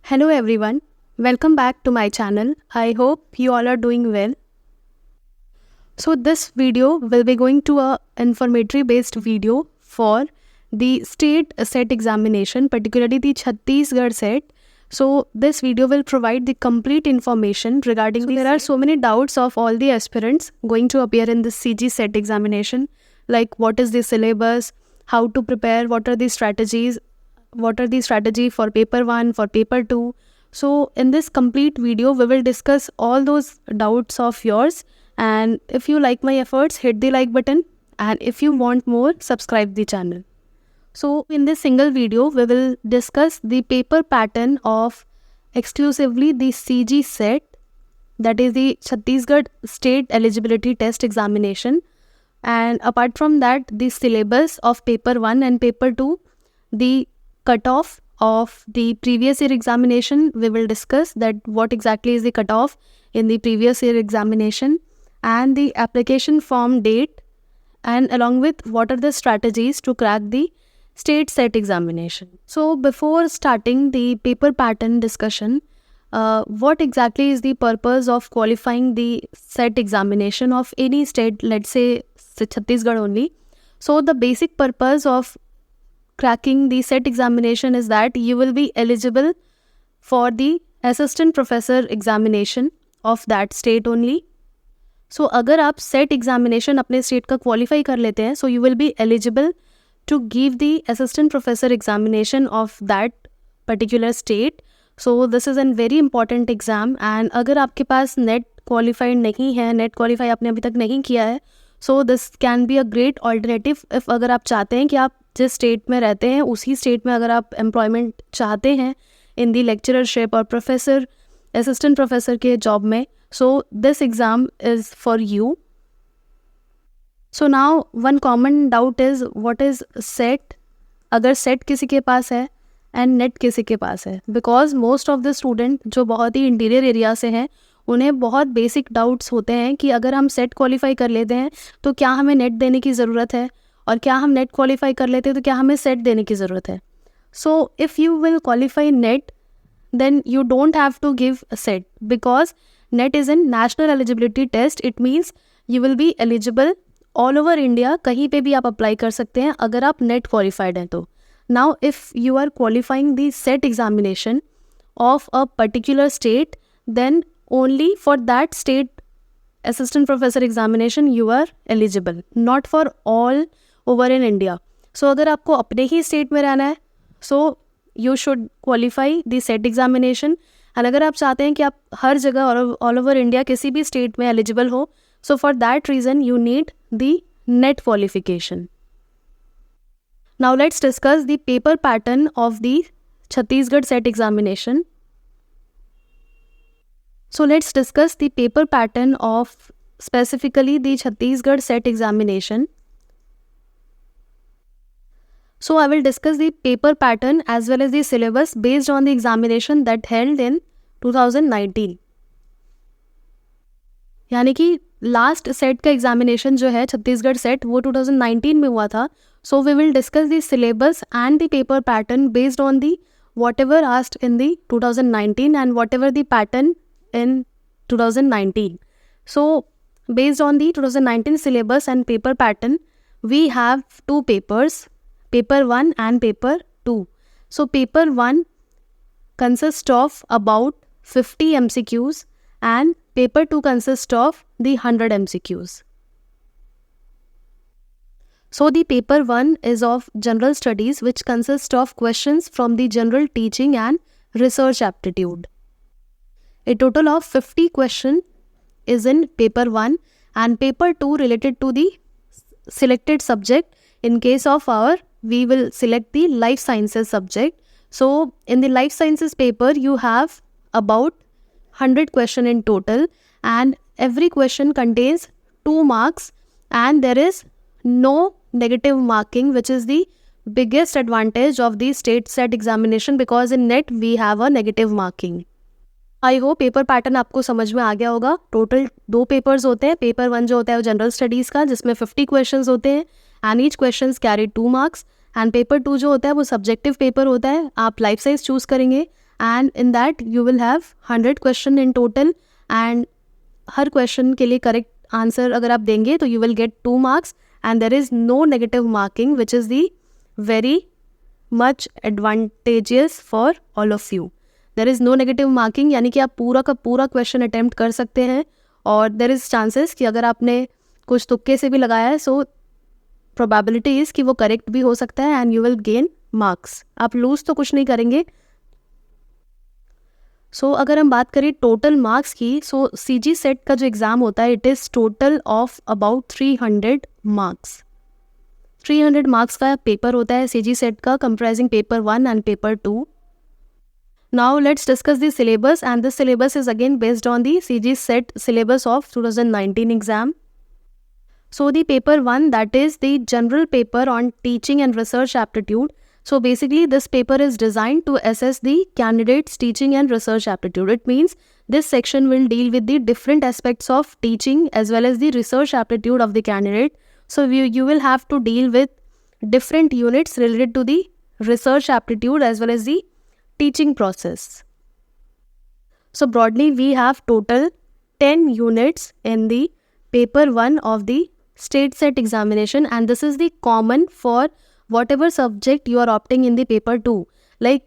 Hello everyone, welcome back to my channel. I hope you all are doing well. So this video will be going to a informatory based video for the state set examination, particularly the Chhattisgarh set. So this video will provide the complete information regarding there are so many doubts of all the aspirants going to appear in this CG set examination, like what is the syllabus, how to prepare, what are the strategies, what are the strategy for paper 1, for paper 2. So in this complete video we will discuss all those doubts of yours, and if you like my efforts, hit the like button, and if you want more, subscribe the channel. So in this single video we will discuss the paper pattern of exclusively the CG set, that is the Chhattisgarh State Eligibility Test Examination, and apart from that the syllabus of paper 1 and paper 2, the cutoff of the previous year examination. We will discuss that what exactly is the cutoff in the previous year examination, and the application form date, and along with what are the strategies to crack the state set examination. So before starting the paper pattern discussion, what exactly is the purpose of qualifying the set examination of any state, let's say Chhattisgarh only. So the basic purpose of cracking the set examination is that you will be eligible for the assistant professor examination of that state only. So अगर आप set examination अपने state का qualify कर लेते हैं, so you will be eligible to give the assistant professor examination of that particular state. So this is a very important exam, and अगर आपके पास net qualified नहीं है, net qualify आपने अभी तक नहीं किया है, so this can be a great alternative if अगर आप चाहते हैं कि आप जिस स्टेट में रहते हैं उसी स्टेट में अगर आप एम्प्लॉयमेंट चाहते हैं इन दी लेक्चररशिप और प्रोफेसर असिस्टेंट प्रोफेसर के जॉब में, so this exam is for you. So now one common doubt is what is set. अगर सेट किसी के पास है एंड नेट किसी के पास है, because most of the student जो बहुत ही इंटीरियर एरिया से हैं उन्हें बहुत बेसिक डाउट्स होते हैं कि अगर हम सेट क्वालिफाई कर लेते हैं तो क्या हमें नेट देने की ज़रूरत है, और क्या हम नेट क्वालिफाई कर लेते हैं तो क्या हमें सेट देने की ज़रूरत है. So if you will qualify NET then you don't have to give a SET, because NET is an national eligibility test. It means you will be eligible all over India, कहीं पे भी आप apply कर सकते हैं अगर आप net qualified हैं तो. Now if you are qualifying the SET examination of a particular state, then only for that state assistant professor examination you are eligible, not for all over in India. So अगर आपको अपने ही state में रहना है, so you should qualify the set examination. and अगर आप चाहते हैं कि आप हर जगह all over India किसी भी स्टेट में eligible हो, so for that reason you need the net qualification. Now let's discuss the paper pattern of the Chhattisgarh set examination. So let's discuss the paper pattern of specifically the Chhattisgarh set examination. So I will discuss the paper pattern as well as the syllabus based on the examination that held in 2019. यानी कि last set का examination जो है Chhattisgarh set वो 2019 में हुआ था. So we will discuss the syllabus and the paper pattern based on the whatever asked in the 2019 and whatever the pattern in 2019. So based on the 2019 syllabus and paper pattern, we have two papers, paper 1 and paper 2. So paper 1 consists of about 50 MCQs and paper 2 consists of the 100 MCQs. So the paper 1 is of general studies, which consists of questions from the general teaching and research aptitude. A total of 50 questions is in paper 1 and paper 2 related to the selected subject. In case of we will select the life sciences subject. So in the life sciences paper you have about 100 questions in total, and every question contains 2 marks, and there is no negative marking, which is the biggest advantage of the state set examination, because in net we have a negative marking. I hope paper pattern आपको समझ में आ गया होगा. Total 2 papers होते हैं. Paper 1 जो होता है वो जनरल स्टडीज़ का, जिसमें 50 क्वेश्चंस होते हैं and each questions carry 2 marks. And paper 2 जो होता है वो सब्जेक्टिव पेपर होता है. आप लाइफ साइंस चूज़ करेंगे and in that you will have 100 question in total, and her question के लिए correct answer अगर आप देंगे तो you will get 2 marks, and there is no negative marking, which is the very much advantageous for all of you. There is no negative marking, यानी कि आप पूरा का पूरा question attempt कर सकते हैं, और there is chances कि अगर आपने कुछ तुक्के से भी लगाया है, so probability is कि वो correct भी हो सकता है and you will gain marks. आप lose तो कुछ नहीं करेंगे. सो अगर हम बात करें टोटल मार्क्स की, सो CG सेट का जो एग्ज़ाम होता है it is total of about 300 marks. 300 marks का पेपर होता है CG सेट का, comprising paper 1 and paper 2. Now let's discuss the syllabus, and this syllabus is again based on the CG set syllabus of 2019 exam. So the paper 1, that is the general paper on teaching and research aptitude. So basically this paper is designed to assess the candidate's teaching and research aptitude. It means this section will deal with the different aspects of teaching as well as the research aptitude of the candidate. So you will have to deal with different units related to the research aptitude as well as the teaching process. So broadly we have total 10 units in the paper 1 of the state set examination, and this is the common for whatever subject you are opting in the paper 2. Like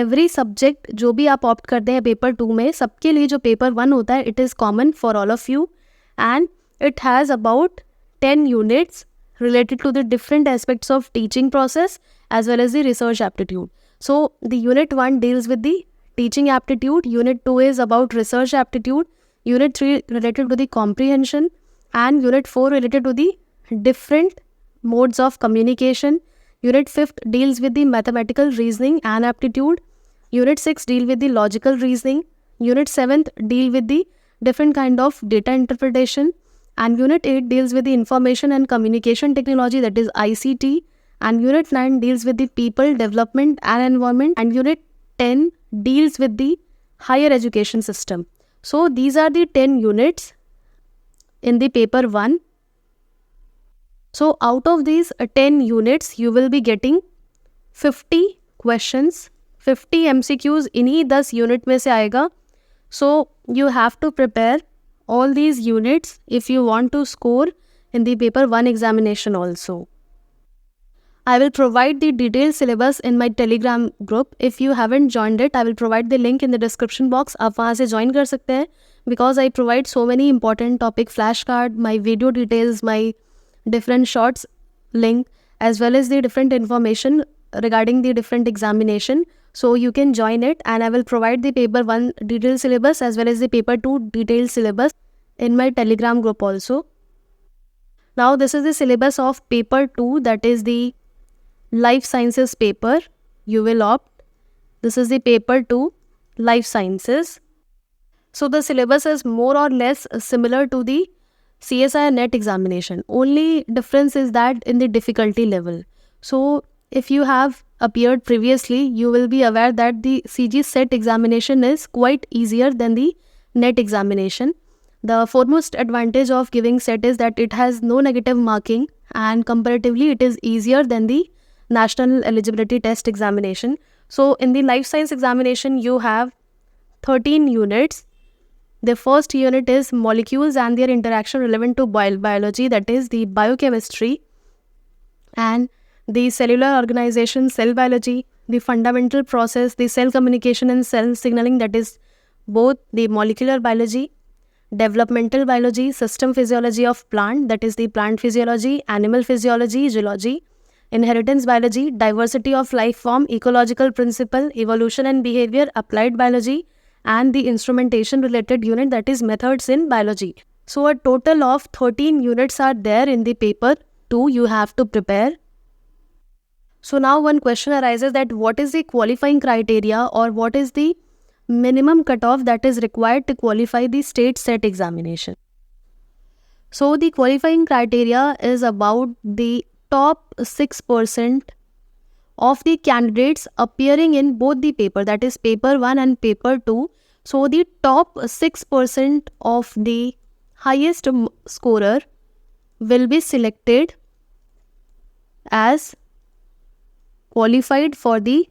every subject जो भी आप opt करते हैं paper 2 में, सबके लिए जो paper 1 होता है it is common for all of you, and it has about 10 units related to the different aspects of teaching process as well as the research aptitude. So the unit 1 deals with the teaching aptitude, unit 2 is about research aptitude, unit 3 related to the comprehension, and unit 4 related to the different modes of communication. Unit 5th deals with the mathematical reasoning and aptitude. Unit 6 deal with the logical reasoning. Unit 7th deal with the different kind of data interpretation. And Unit 8 deals with the information and communication technology, that is ICT. And Unit 9 deals with the people, development and environment. And Unit 10 deals with the higher education system. So these are the 10 units in the paper 1. So out of these 10 units you will be getting 50 questions, 50 MCQs इन्हीं 10 unit में से आएगा. So you have to prepare all these units if you want to score in the paper 1 examination also. I will provide the detailed syllabus in my Telegram group. If you haven't joined it, I will provide the link in the description box. आप वहाँ से join कर सकते हैं, because I provide so many important topic flashcard, my video details, my different shorts link, as well as the different information regarding the different examination. So you can join it, and I will provide the paper 1 detailed syllabus as well as the paper 2 detailed syllabus in my Telegram group also. Now this is the syllabus of paper 2, that is the life sciences paper you will opt. This is the paper 2 life sciences. So the syllabus is more or less similar to the CSI NET examination. Only difference is that in the difficulty level. So if you have appeared previously, you will be aware that the CG SET examination is quite easier than the NET examination. The foremost advantage of giving SET is that it has no negative marking, and comparatively it is easier than the National Eligibility Test examination. So in the life science examination you have 13 units. The first unit is molecules and their interaction relevant to biology, that is the biochemistry, and the cellular organization, cell biology, the fundamental process, the cell communication and cell signaling, that is both the molecular biology, developmental biology, system physiology of plant, that is the plant physiology, animal physiology, zoology, inheritance biology, diversity of life form, ecological principle, evolution and behavior, applied biology, and the instrumentation related unit, that is methods in biology. So a total of 13 units are there in the paper 2 you have to prepare. So now one question arises that what is the qualifying criteria, or what is the minimum cutoff that is required to qualify the state SET examination. So the qualifying criteria is about the top 6% of the candidates appearing in both the paper, that is paper 1 and paper 2. So the top 6% of the highest scorer will be selected as qualified for the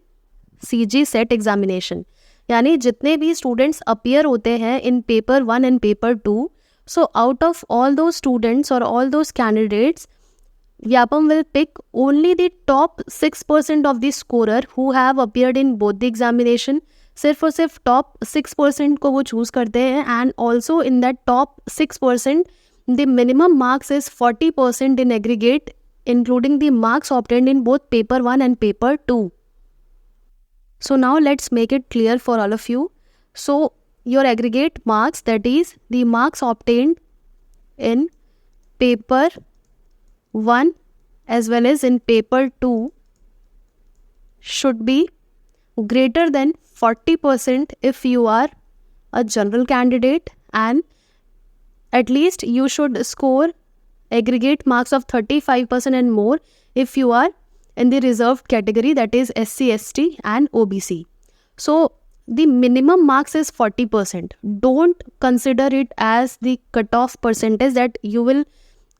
CG SET examination. यानी जितने भी students appear होते हैं इन paper 1 and paper 2, so out of all those students or all those candidates, Vyapam will pick only the top 6% of the scorer who have appeared in both the examination. सिर्फ और सिर्फ top 6% को वो choose करते हैं, and also in that top 6% the minimum marks is 40% in aggregate, including the marks obtained in both paper 1 and paper 2. So now let's make it clear for all of you. So your aggregate marks, that is the marks obtained in paper 1 as well as in paper 2, should be greater than 40% if you are a general candidate, and at least you should score aggregate marks of 35% and more if you are in the reserved category, that is SC, ST and OBC. So the minimum marks is 40%. Don't consider it as the cutoff percentage that you will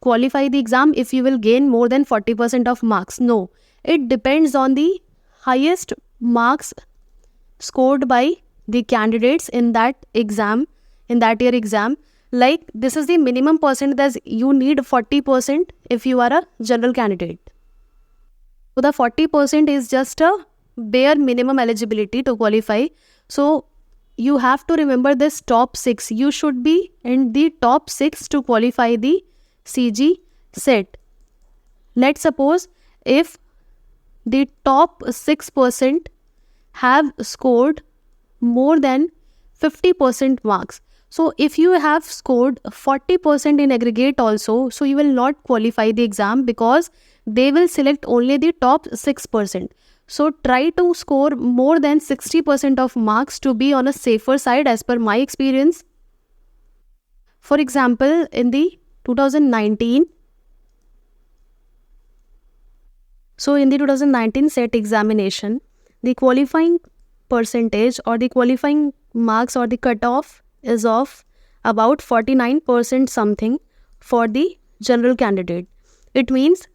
qualify the exam if you will gain more than 40% of marks. No, it depends on the highest marks scored by the candidates in that exam, in that year exam. Like this is the minimum percent that you need 40% if you are a general candidate. So the 40% is just a bare minimum eligibility to qualify. So you have to remember this top 6. You should be in the top 6 to qualify the CG set. Let's suppose if the top 6% have scored more than 50% marks. So if you have scored 40% in aggregate also, so you will not qualify the exam because they will select only the top 6%. So try to score more than 60% of marks to be on a safer side as per my experience. For example, in the 2019, so in the 2019 set examination, the qualifying percentage or the qualifying marks or the cutoff is of about 49% something for the general candidate. It means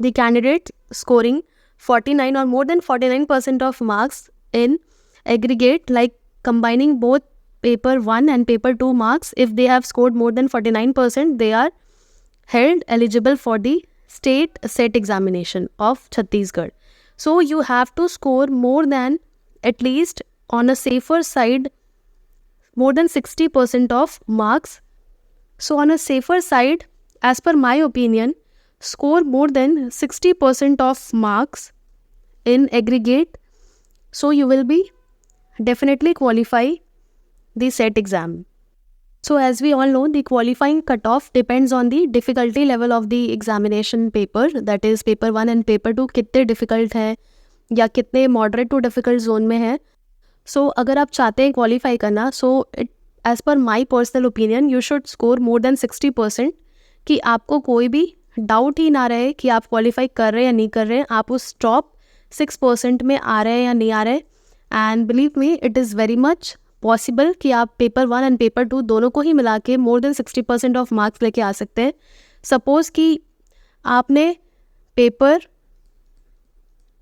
the candidate scoring 49 or more than 49% of marks in aggregate, like combining both paper 1 and paper 2 marks, if they have scored more than 49%, they are held eligible for the state set examination of Chhattisgarh. So you have to score more than, at least on a safer side, more than 60% of marks. So on a safer side, as per my opinion, score more than 60% of marks in aggregate, so you will be definitely qualify the set exam. So as we all know, the qualifying cutoff depends on the difficulty level of the examination paper, that is paper 1 and paper 2 कितने difficult है या कितने moderate to difficult zone में है. So अगर आप चाहते हैं qualify करना, so as per my personal opinion, you should score more than 60%, कि आपको कोई भी डाउट ही ना रहे कि आप क्वालिफाई कर रहे हैं या नहीं कर रहे हैं, आप उस टॉप 6% में आ रहे हैं या नहीं आ रहे. And believe me, it is very much possible कि आप पेपर 1 एंड पेपर 2 दोनों को ही मिला के मोर देन 60% ऑफ मार्क्स लेके आ सकते हैं. सपोज़ कि आपने पेपर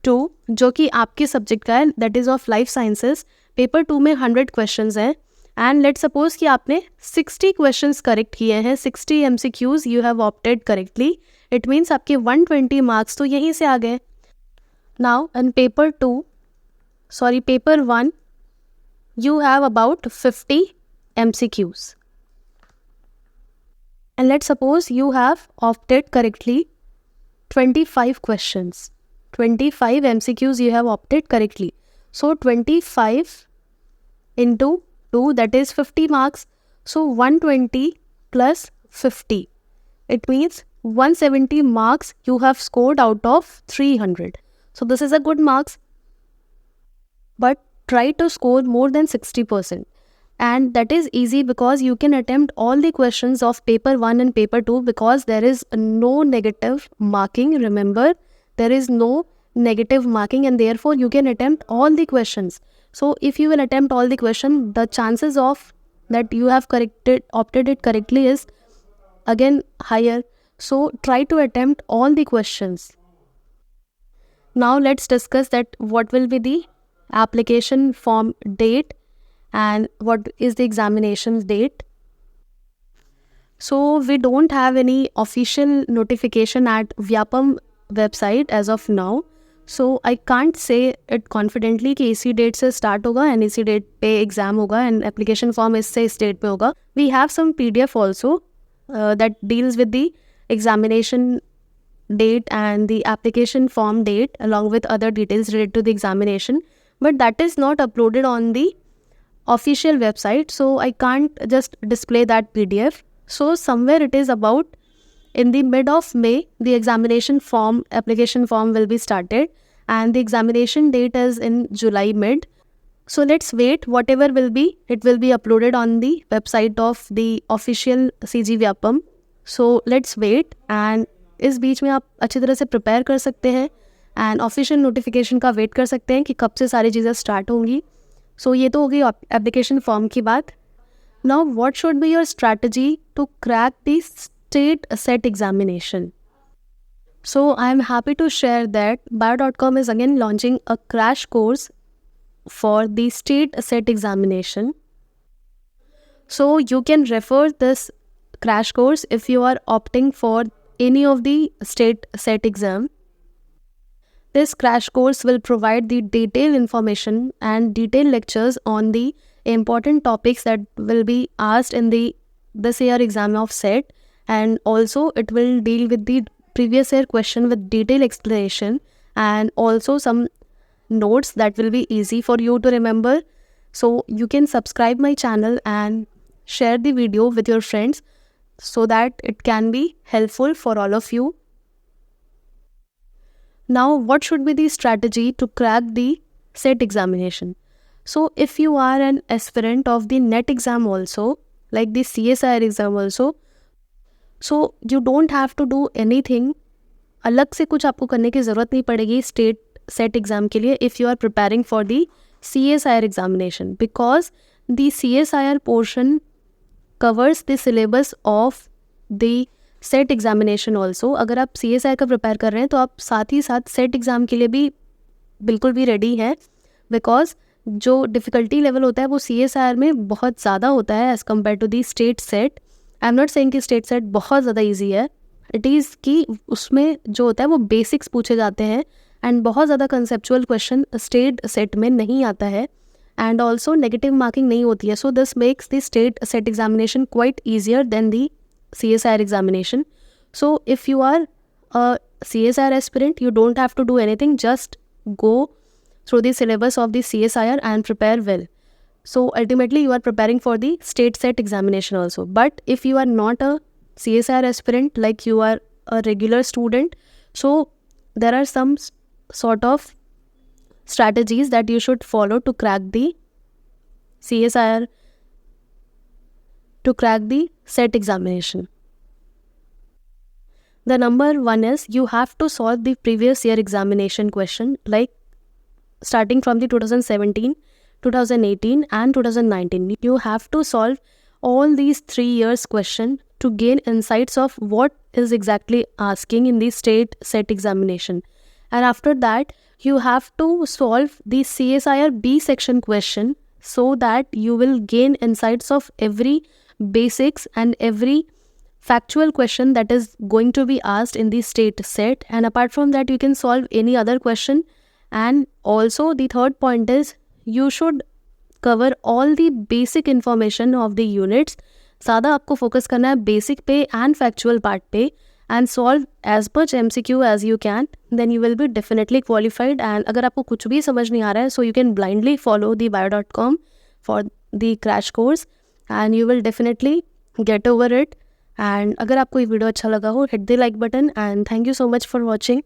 2 जो कि आपके सब्जेक्ट का है, that is of life sciences, paper 2 में 100 क्वेश्चंस हैं, एंड लेट सपोज कि आपने 60 क्वेश्चंस करेक्ट किए हैं, 60 MCQs you have opted correctly. It means आपके 120 मार्क्स तो यहीं से आ गए. Now in paper 1 you have about 50 MCQs, and let's suppose you have opted correctly 25 questions, 25 MCQs you have opted correctly. So 25 into 2, that is 50 marks. So 120 plus 50, it means 170 marks you have scored out of 300. So this is a good marks, but try to score more than 60%, and that is easy because you can attempt all the questions of paper 1 and paper 2 because there is no negative marking. Remember, there is no negative marking, and therefore you can attempt all the questions. So if you will attempt all the questions, the chances of that you have opted it correctly is again higher. So try to attempt all the questions. Now let's discuss that what will be the application form date and what is the examination date. So we don't have any official notification at Vyapam website as of now. So I can't say it confidently कि इसी date से start होगा and इसी date पे exam होगा and application form इससे इस date पे होगा. We have some PDF also that deals with the examination date and the application form date along with other details related to the examination, but that is not uploaded on the official website, so I can't just display that PDF. So somewhere it is about in the mid of May, the examination form, application form will be started and the examination date is in July mid. So let's wait, whatever will be, it will be uploaded on the website of the official CG Vyapam. So let's wait, and इस बीच में आप अच्छी तरह से prepare कर सकते हैं and official notification का वेट कर सकते हैं कि कब से सारी चीज़ें स्टार्ट होंगी. सो ये तो हो गई एप्लीकेशन फॉर्म की बात. Now what should be your strategy to crack the state SET examination. So I am happy to share that bio.com is again launching a crash course for the state set examination. So you can refer this crash course if you are opting for any of the state set exam. This crash course will provide the detailed information and detailed lectures on the important topics that will be asked in the this year exam of SET, and also it will deal with the previous year question with detailed explanation and also some notes that will be easy for you to remember. So you can subscribe my channel and share the video with your friends so that it can be helpful for all of you. Now, what should be the strategy to crack the SET examination? So, if you are an aspirant of the NET exam also, like the CSIR exam also, so you don't have to do anything. अलग से कुछ आपको करने की ज़रूरत नहीं पड़ेगी state set exam के लिए if you are preparing for the CSIR examination, because the CSIR portion covers the syllabus of the set examination also. अगर आप CSIR का प्रिपेयर कर रहे हैं तो आप साथ ही साथ सेट एग्ज़ाम के लिए भी बिल्कुल भी रेडी हैं, बिकॉज जो डिफ़िकल्टी लेवल होता है वो CSIR में बहुत ज़्यादा होता है as compare to the state SET. I am not saying कि स्टेट सेट बहुत ज़्यादा ईजी है. इट इज़ कि उसमें जो होता है वो बेसिक्स पूछे जाते हैं एंड बहुत ज़्यादा कंसेप्चुअल क्वेश्चन स्टेट सेट में नहीं आता है एंड ऑल्सो नेगेटिव मार्किंग नहीं होती है. So this makes the state SET examination quite easier than the CSIR examination. So if you are a CSIR aspirant, you don't have to do anything, just go through the syllabus of the CSIR and prepare well. So ultimately you are preparing for the state set examination also. But if you are not a CSIR aspirant, like you are a regular student, so there are some sort of strategies that you should follow to crack the CSIR, to crack the SET examination. The number one is you have to solve the previous year examination question, like starting from the 2017, 2018 and 2019. You have to solve all these 3 years question to gain insights of what is exactly asking in the state set examination. And after that, you have to solve the CSIR B section question so that you will gain insights of every basics and every factual question that is going to be asked in the state set. And apart from that, you can solve any other question. And also the third point is you should cover all the basic information of the units. ज़्यादा आपको focus करना है basic पे and factual part पे and solve as much MCQ as you can, then you will be definitely qualified. And अगर आपको कुछ भी समझ नहीं आ रहा है, so you can blindly follow the bio.com for the crash course and you will definitely get over it. And अगर आपको ये वीडियो अच्छा लगा हो, hit the like button and thank you so much for watching.